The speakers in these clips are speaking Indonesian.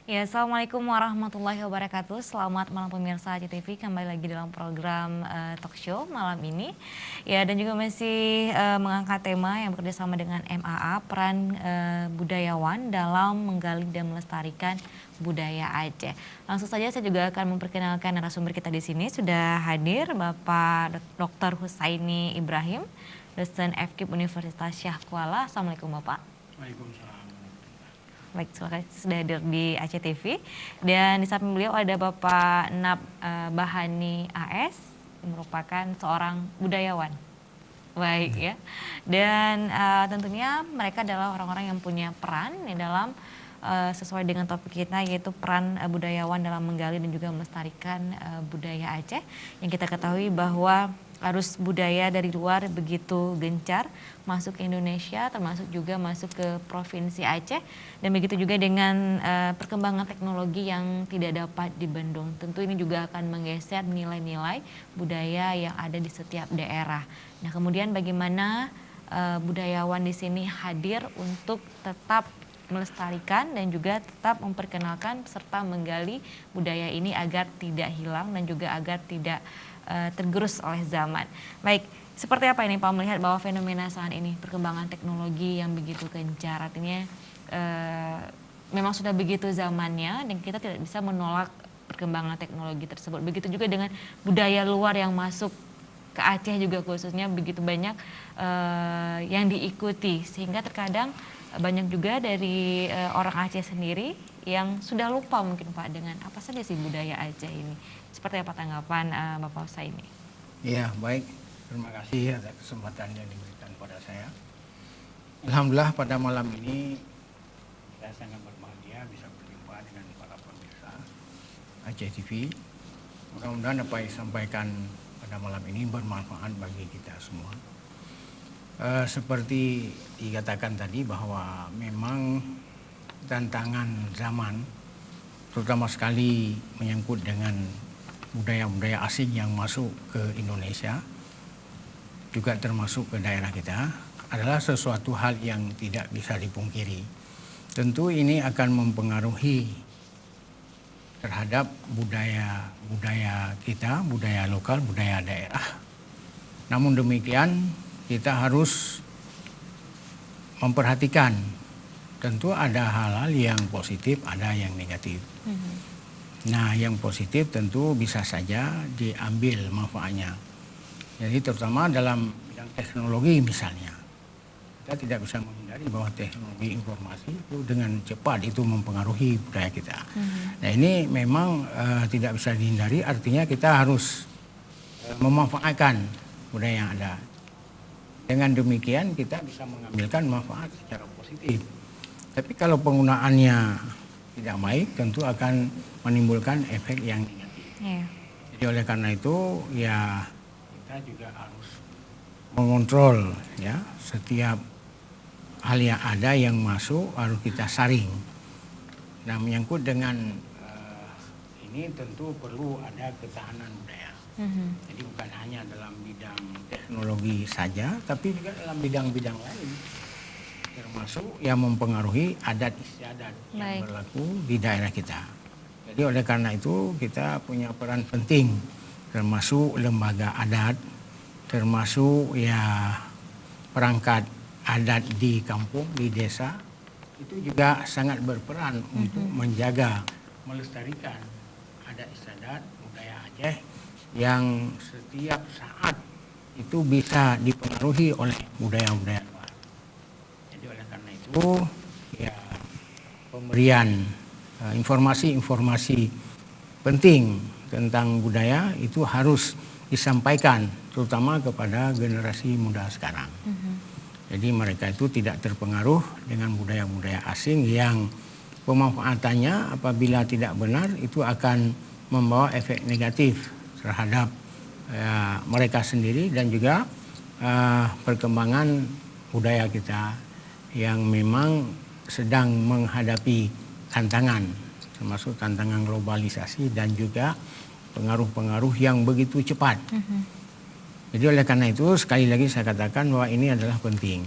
Ya, Assalamualaikum warahmatullahi wabarakatuh. Selamat malam pemirsa ACTV, kembali lagi dalam program talk show malam ini. Ya, dan juga masih mengangkat tema yang bekerja sama dengan MAA, peran budayawan dalam menggali dan melestarikan budaya Aceh. Langsung saja saya juga akan memperkenalkan narasumber kita di sini. Sudah hadir Bapak Dr. Husaini Ibrahim, dosen FKIP Universitas Syah Kuala. Assalamualaikum Bapak. Waalaikumsalam. Baik, terima kasih sudah hadir di ACTV. Dan di samping beliau ada Bapak Nab Bahani AS, yang merupakan seorang budayawan. Baik ya. Dan tentunya mereka adalah orang-orang yang punya peran di dalam sesuai dengan topik kita, yaitu peran budayawan dalam menggali dan juga melestarikan budaya Aceh. Yang kita ketahui bahwa arus budaya dari luar begitu gencar masuk ke Indonesia, termasuk juga masuk ke Provinsi Aceh, dan begitu juga dengan perkembangan teknologi yang tidak dapat dibendung. Tentu ini juga akan menggeser nilai-nilai budaya yang ada di setiap daerah. Nah, kemudian bagaimana budayawan di sini hadir untuk tetap melestarikan dan juga tetap memperkenalkan serta menggali budaya ini agar tidak hilang dan juga agar tidak tergerus oleh zaman. Baik, seperti apa ini Pak melihat bahwa fenomena saat ini, perkembangan teknologi yang begitu gencar, artinya memang sudah begitu zamannya dan kita tidak bisa menolak perkembangan teknologi tersebut. Begitu juga dengan budaya luar yang masuk ke Aceh juga khususnya begitu banyak yang diikuti, sehingga terkadang banyak juga dari orang Aceh sendiri yang sudah lupa mungkin Pak dengan apa saja sih budaya Aceh ini. Seperti apa tanggapan Bapak Husaini? Iya, baik. Terima kasih atas kesempatan yang diberikan pada saya. Alhamdulillah pada malam ini saya sangat berbahagia bisa berjumpa dengan para pemirsa Aceh TV. Mudah-mudahan apa yang disampaikan pada malam ini bermanfaat bagi kita semua. Seperti dikatakan tadi bahwa memang tantangan zaman, terutama sekali menyangkut dengan budaya-budaya asing yang masuk ke Indonesia, juga termasuk ke daerah kita, adalah sesuatu hal yang tidak bisa dipungkiri. Tentu ini akan mempengaruhi terhadap budaya kita, budaya lokal, budaya daerah. Namun demikian, kita harus memperhatikan, tentu ada hal-hal yang positif, ada yang negatif. Nah, yang positif tentu bisa saja diambil manfaatnya. Jadi terutama dalam bidang teknologi misalnya. Kita tidak bisa menghindari bahwa teknologi informasi itu dengan cepat itu mempengaruhi budaya kita. Nah, ini memang tidak bisa dihindari, artinya kita harus memanfaatkan budaya yang ada. Dengan demikian kita bisa mengambilkan manfaat secara positif. Tapi kalau penggunaannya tidak baik, tentu akan menimbulkan efek yang negatif. Jadi oleh karena itu ya kita juga harus mengontrol ya setiap hal yang ada yang masuk harus kita saring. Nah, menyangkut dengan ini tentu perlu ada ketahanan budaya. Jadi bukan hanya dalam bidang teknologi saja, tapi juga dalam bidang-bidang lain, termasuk yang mempengaruhi adat istiadat yang berlaku di daerah kita. Jadi oleh karena itu kita punya peran penting, termasuk lembaga adat, termasuk ya perangkat adat di kampung, di desa, itu juga sangat berperan untuk menjaga, melestarikan adat istiadat budaya Aceh yang setiap saat itu bisa dipengaruhi oleh budaya-budaya luar. Jadi oleh karena itu ya pemberian informasi-informasi penting tentang budaya itu harus disampaikan terutama kepada generasi muda sekarang. Jadi mereka itu tidak terpengaruh dengan budaya-budaya asing yang pemanfaatannya apabila tidak benar itu akan membawa efek negatif terhadap mereka sendiri dan juga perkembangan budaya kita yang memang sedang menghadapi tantangan, termasuk tantangan globalisasi dan juga pengaruh-pengaruh yang begitu cepat. Jadi oleh karena itu sekali lagi saya katakan bahwa ini adalah penting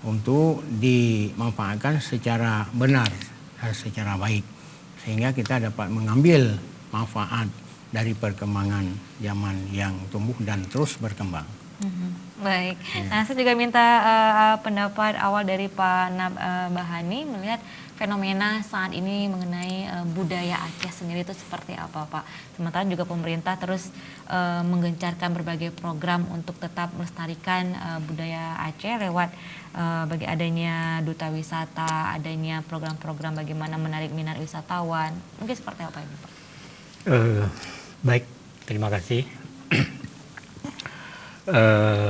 untuk dimanfaatkan secara benar dan secara baik sehingga kita dapat mengambil manfaat dari perkembangan zaman yang tumbuh dan terus berkembang. Baik, nah saya juga minta pendapat awal dari Pak Bahani melihat fenomena saat ini mengenai budaya Aceh sendiri itu seperti apa, Pak? Sementara juga pemerintah terus menggencarkan berbagai program untuk tetap melestarikan budaya Aceh lewat bagi adanya duta wisata, adanya program-program bagaimana menarik minat wisatawan. Mungkin seperti apa ini, Pak? Baik, terima kasih.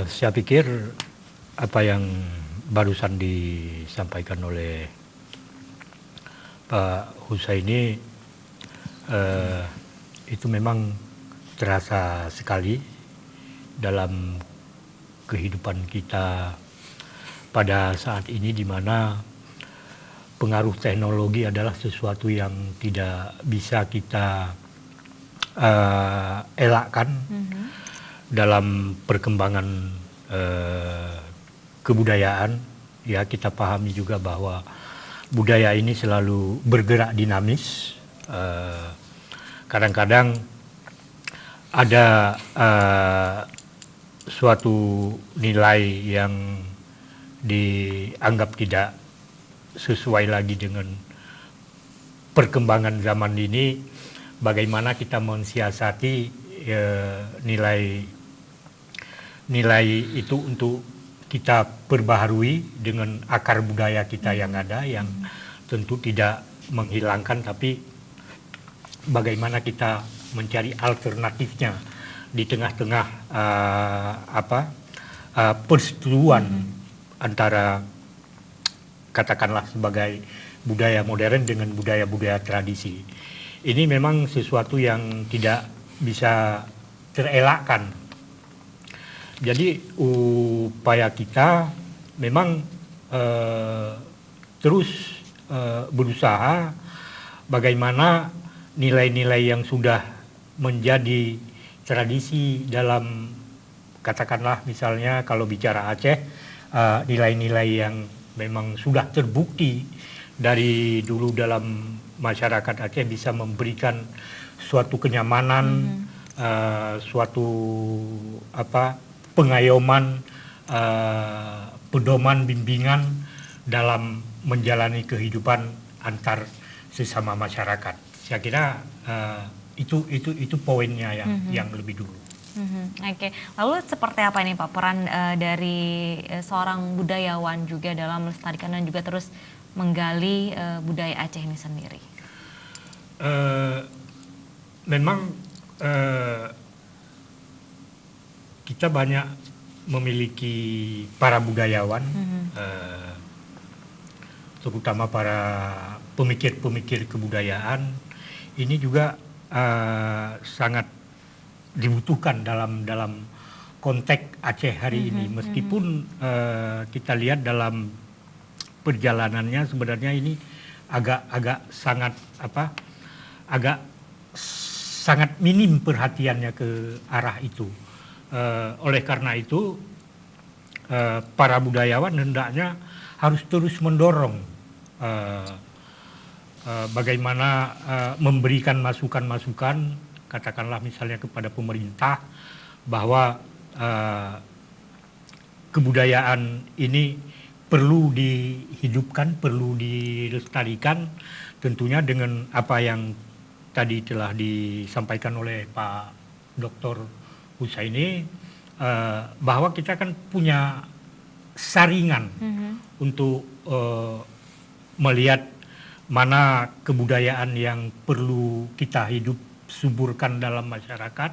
Saya pikir apa yang barusan disampaikan oleh Pak Husaini itu memang terasa sekali dalam kehidupan kita pada saat ini, di mana pengaruh teknologi adalah sesuatu yang tidak bisa kita elakkan dalam perkembangan kebudayaan. Ya, kita pahami juga bahwa budaya ini selalu bergerak dinamis. Kadang-kadang ada suatu nilai yang dianggap tidak sesuai lagi dengan perkembangan zaman ini. Bagaimana kita mensiasati nilai itu untuk kita perbaharui dengan akar budaya kita yang ada, yang tentu tidak menghilangkan, tapi bagaimana kita mencari alternatifnya di tengah-tengah perseteruan antara, katakanlah, sebagai budaya modern dengan budaya-budaya tradisi. Ini memang sesuatu yang tidak bisa terelakkan. Jadi upaya kita memang terus berusaha bagaimana nilai-nilai yang sudah menjadi tradisi dalam, katakanlah misalnya kalau bicara Aceh, nilai-nilai yang memang sudah terbukti dari dulu dalam masyarakat Aceh bisa memberikan suatu kenyamanan, suatu pengayoman, pedoman, bimbingan dalam menjalani kehidupan antar sesama masyarakat. Saya kira itu poinnya yang lebih dulu. Oke, lalu seperti apa nih Pak peran dari seorang budayawan juga dalam melestarikan dan juga terus menggali budaya Aceh ini sendiri? Memang kita banyak memiliki para budayawan, terutama para pemikir-pemikir kebudayaan. Ini juga sangat dibutuhkan dalam konteks Aceh hari ini. Meskipun kita lihat dalam perjalanannya sebenarnya ini agak sangat minim perhatiannya ke arah itu. Oleh karena itu para budayawan hendaknya harus terus mendorong bagaimana memberikan masukan-masukan, katakanlah misalnya kepada pemerintah, bahwa kebudayaan ini perlu dihidupkan, perlu dilestarikan, tentunya dengan apa yang tadi telah disampaikan oleh Pak Dr. Husaini, bahwa kita kan punya saringan untuk melihat mana kebudayaan yang perlu kita hidup suburkan dalam masyarakat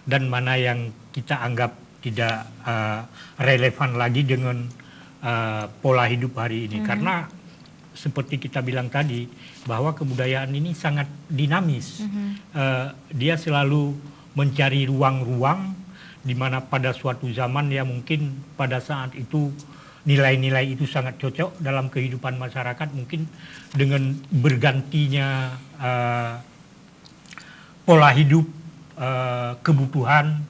dan mana yang kita anggap tidak relevan lagi dengan pola hidup hari ini. Karena seperti kita bilang tadi, bahwa kebudayaan ini sangat dinamis. Dia selalu mencari ruang-ruang di mana pada suatu zaman ya mungkin pada saat itu nilai-nilai itu sangat cocok dalam kehidupan masyarakat. Mungkin dengan bergantinya pola hidup, kebutuhan,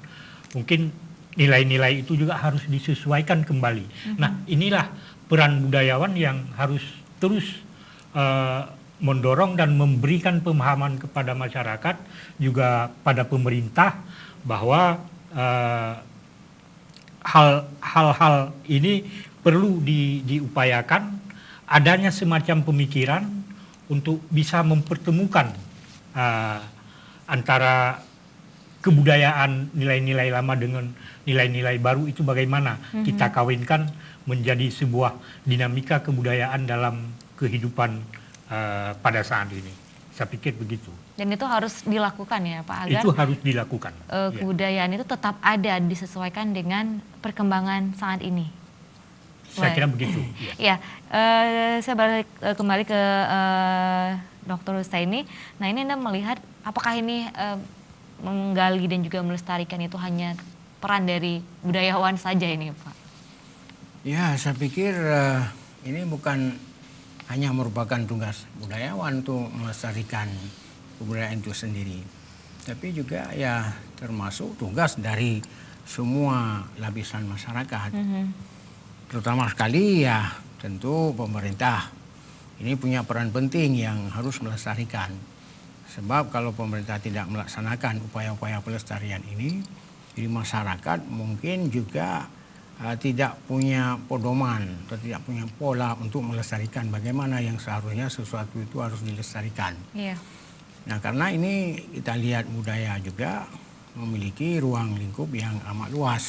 mungkin nilai-nilai itu juga harus disesuaikan kembali. Nah, inilah peran budayawan yang harus terus mendorong dan memberikan pemahaman kepada masyarakat, juga pada pemerintah, bahwa hal-hal ini perlu diupayakan adanya semacam pemikiran untuk bisa mempertemukan antara kebudayaan nilai-nilai lama dengan nilai-nilai baru itu bagaimana kita kawinkan menjadi sebuah dinamika kebudayaan dalam kehidupan pada saat ini. Saya pikir begitu. Dan itu harus dilakukan ya Pak, agar itu harus dilakukan. Kebudayaan itu tetap ada, disesuaikan dengan perkembangan saat ini. Saya kira begitu. Ya, saya balik kembali ke Dr. Husaini. Nah, ini Anda melihat apakah ini menggali dan juga melestarikan itu hanya peran dari budayawan saja ini Pak? Ya, saya pikir ini bukan hanya merupakan tugas budayawan untuk melestarikan kebudayaan itu sendiri, tapi juga ya termasuk tugas dari semua lapisan masyarakat. Terutama sekali ya tentu pemerintah ini punya peran penting yang harus melestarikan. Sebab kalau pemerintah tidak melaksanakan upaya-upaya pelestarian ini, jadi masyarakat mungkin juga tidak punya pedoman atau tidak punya pola untuk melestarikan bagaimana yang seharusnya sesuatu itu harus dilestarikan. Iya. Nah, karena ini kita lihat budaya juga memiliki ruang lingkup yang amat luas.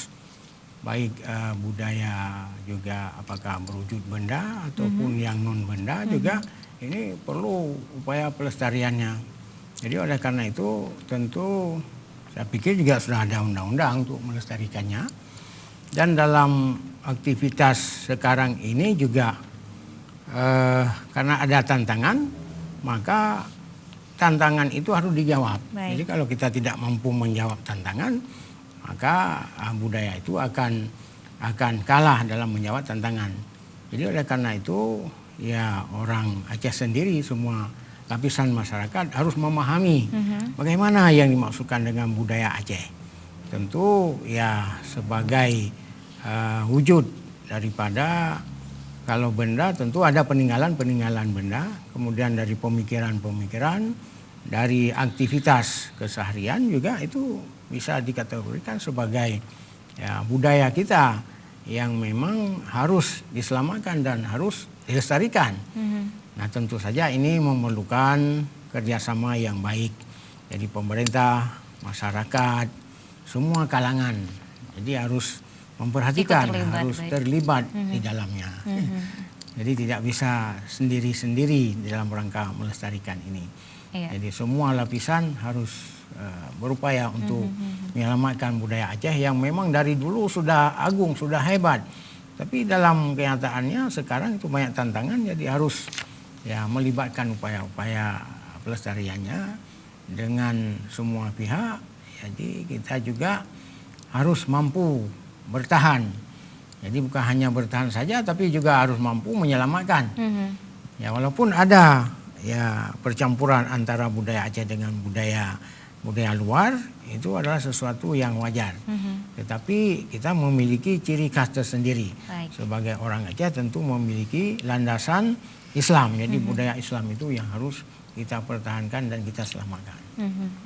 Baik budaya juga apakah berwujud benda ataupun yang non benda juga ini perlu upaya pelestariannya. Jadi oleh karena itu tentu saya pikir juga sudah ada undang-undang untuk melestarikannya. Dan dalam aktivitas sekarang ini juga karena ada tantangan, maka tantangan itu harus dijawab. Baik. Jadi kalau kita tidak mampu menjawab tantangan, maka budaya itu akan kalah dalam menjawab tantangan. Jadi oleh karena itu ya orang Aceh sendiri, semua lapisan masyarakat harus memahami bagaimana yang dimaksudkan dengan budaya Aceh. Tentu ya sebagai wujud daripada kalau benda tentu ada peninggalan benda, kemudian dari pemikiran, dari aktivitas keseharian juga itu bisa dikategorikan sebagai ya, budaya kita yang memang harus diselamatkan dan harus dilestarikan. Nah tentu saja ini memerlukan kerjasama yang baik dari pemerintah, masyarakat, semua kalangan. Jadi harus memperhatikan, harus terlibat di dalamnya. Jadi tidak bisa sendiri-sendiri dalam rangka melestarikan ini. Iya. Jadi semua lapisan harus berupaya untuk menyelamatkan budaya Aceh yang memang dari dulu sudah agung, sudah hebat. Tapi dalam kenyataannya sekarang itu banyak tantangan, jadi harus ya melibatkan upaya-upaya pelestariannya dengan semua pihak. Jadi kita juga harus mampu bertahan. Jadi bukan hanya bertahan saja, tapi juga harus mampu menyelamatkan. Ya walaupun ada ya percampuran antara budaya Aceh dengan budaya luar, itu adalah sesuatu yang wajar. Tetapi kita memiliki ciri khas tersendiri. Baik. Sebagai orang Aceh tentu memiliki landasan Islam. Jadi budaya Islam itu yang harus kita pertahankan dan kita selamatkan.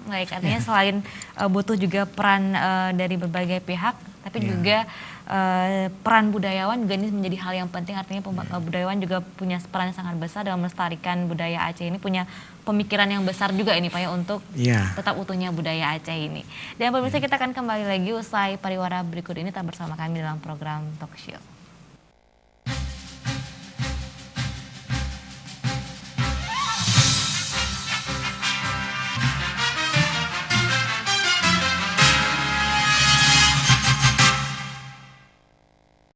Baik, artinya selain butuh juga peran dari berbagai pihak, tapi juga peran budayawan juga ini menjadi hal yang penting. Artinya budayawan juga punya peran yang sangat besar dalam melestarikan budaya Aceh ini, punya pemikiran yang besar juga ini Pak ya untuk tetap utuhnya budaya Aceh ini. Dan pemirsa kita akan kembali lagi usai pariwara berikut ini, tetap bersama kami dalam program Talk Show.